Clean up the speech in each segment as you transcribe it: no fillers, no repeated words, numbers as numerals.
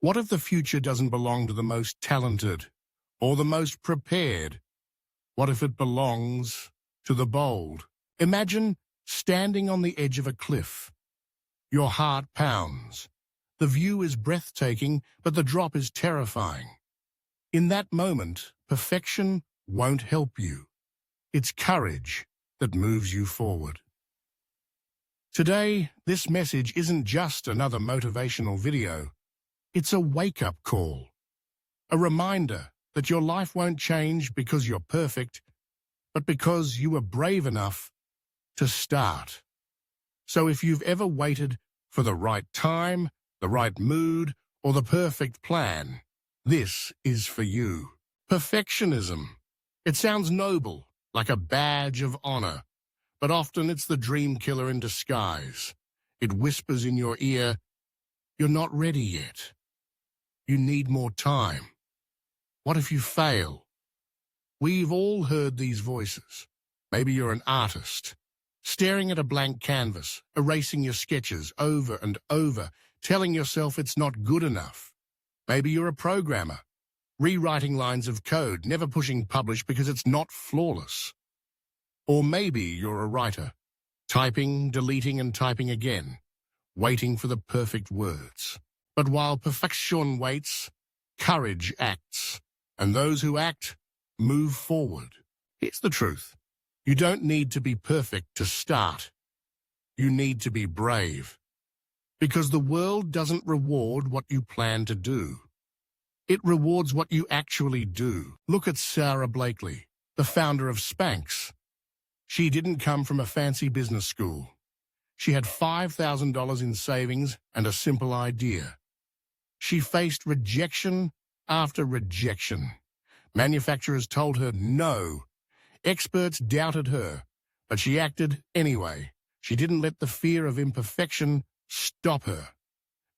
What if the future doesn't belong to the most talented or the most prepared? What if it belongs to the bold? Imagine standing on the edge of a cliff. Your heart pounds. The view is breathtaking, but the drop is terrifying. In that moment, perfection won't help you. It's courage that moves you forward. Today, this message isn't just another motivational video. It's a wake-up call. A reminder that your life won't change because you're perfect, but because you were brave enough to start. So if you've ever waited for the right time, the right mood, or the perfect plan, this is for you. Perfectionism. It sounds noble, like a badge of honor, but often it's the dream killer in disguise. It whispers in your ear, "You're not ready yet. You need more time. What if you fail?" We've all heard these voices. Maybe you're an artist, staring at a blank canvas, erasing your sketches over and over, telling yourself it's not good enough. Maybe you're a programmer, rewriting lines of code, never pushing publish because it's not flawless. Or maybe you're a writer, typing, deleting and typing again, waiting for the perfect words. But while perfection waits, courage acts, and those who act move forward. Here's the truth. You don't need to be perfect to start. You need to be brave. Because the world doesn't reward what you plan to do. It rewards what you actually do. Look at Sarah Blakely, the founder of Spanx. She didn't come from a fancy business school. She had $5,000 in savings and a simple idea. She faced rejection after rejection. Manufacturers told her no. Experts doubted her, but she acted anyway. She didn't let the fear of imperfection stop her.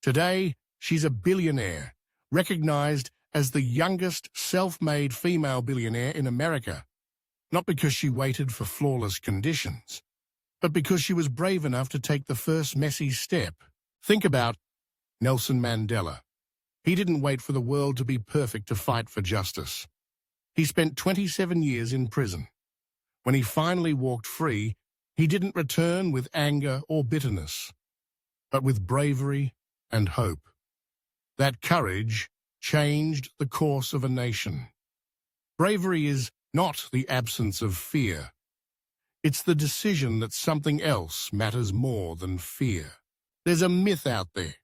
Today, she's a billionaire, recognized as the youngest self-made female billionaire in America. Not because she waited for flawless conditions, but because she was brave enough to take the first messy step. Think about Nelson Mandela. He didn't wait for the world to be perfect to fight for justice. He spent 27 years in prison. When he finally walked free, he didn't return with anger or bitterness, but with bravery and hope. That courage changed the course of a nation. Bravery is not the absence of fear. It's the decision that something else matters more than fear. There's a myth out there,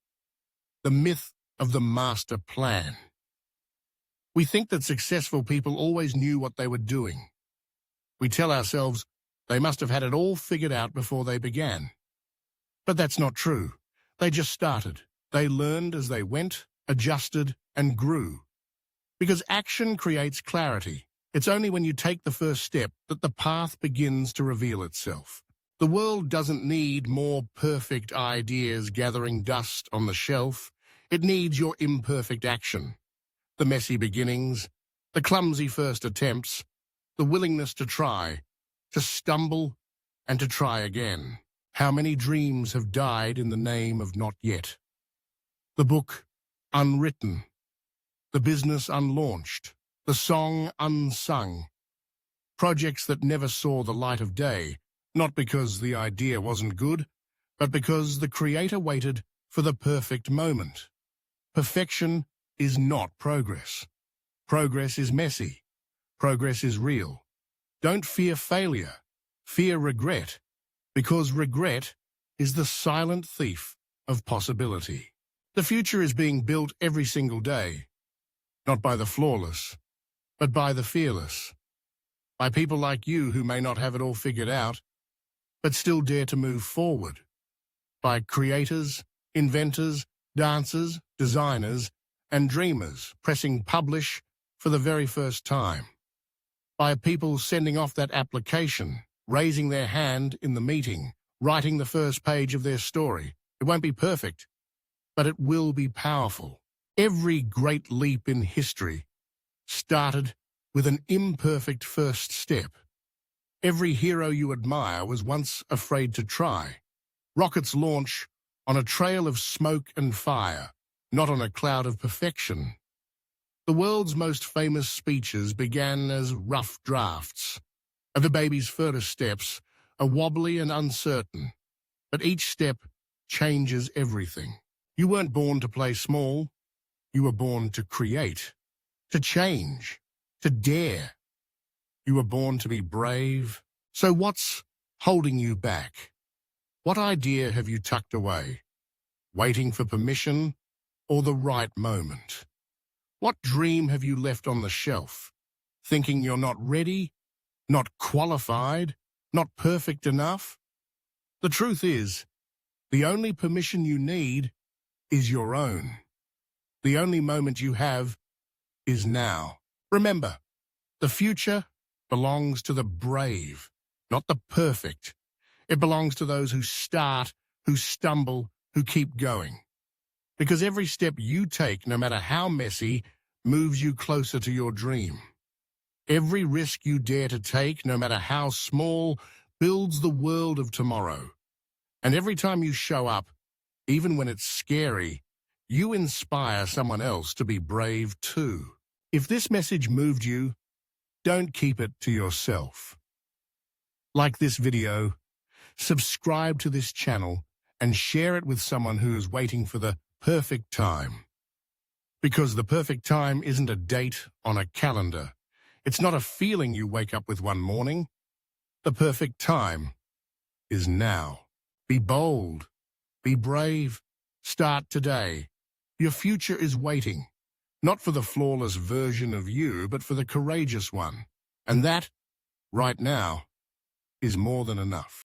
the myth of the master plan. We think that successful people always knew what they were doing. We tell ourselves they must have had it all figured out before they began. But that's not true. They just started. They learned as they went, adjusted, and grew. Because action creates clarity. It's only when you take the first step that the path begins to reveal itself. The world doesn't need more perfect ideas gathering dust on the shelf. It needs your imperfect action. The messy beginnings, the clumsy first attempts, the willingness to try, to stumble, and to try again. How many dreams have died in the name of not yet? The book unwritten, the business unlaunched, the song unsung. Projects that never saw the light of day, not because the idea wasn't good, but because the creator waited for the perfect moment. Perfection is not progress. Progress is messy. Progress is real. Don't fear failure. Fear regret, because regret is the silent thief of possibility. The future is being built every single day, not by the flawless, but by the fearless. By people like you who may not have it all figured out, but still dare to move forward. By creators, inventors, dancers, designers, and dreamers pressing publish for the very first time. By people sending off that application, raising their hand in the meeting, writing the first page of their story. It won't be perfect, but it will be powerful. Every great leap in history started with an imperfect first step. Every hero you admire was once afraid to try. Rockets launch on a trail of smoke and fire, not on a cloud of perfection. The world's most famous speeches began as rough drafts. The baby's first steps are wobbly and uncertain, but each step changes everything. You weren't born to play small. You were born to create, to change, to dare. You were born to be brave. So what's holding you back? What idea have you tucked away, waiting for permission or the right moment? What dream have you left on the shelf, thinking you're not ready, not qualified, not perfect enough? The truth is, the only permission you need is your own. The only moment you have is now. Remember, the future belongs to the brave, not the perfect. It belongs to those who start, who stumble, who keep going. Because every step you take, no matter how messy, moves you closer to your dream. Every risk you dare to take, no matter how small, builds the world of tomorrow. And every time you show up, even when it's scary, you inspire someone else to be brave too. If this message moved you, don't keep it to yourself. Like this video, subscribe to this channel, and share it with someone who is waiting for the perfect time. Because the perfect time isn't a date on a calendar. It's not a feeling you wake up with one morning. The perfect time is now. Be bold. Be brave. Start today. Your future is waiting, not for the flawless version of you, but for the courageous one. And that, right now, is more than enough.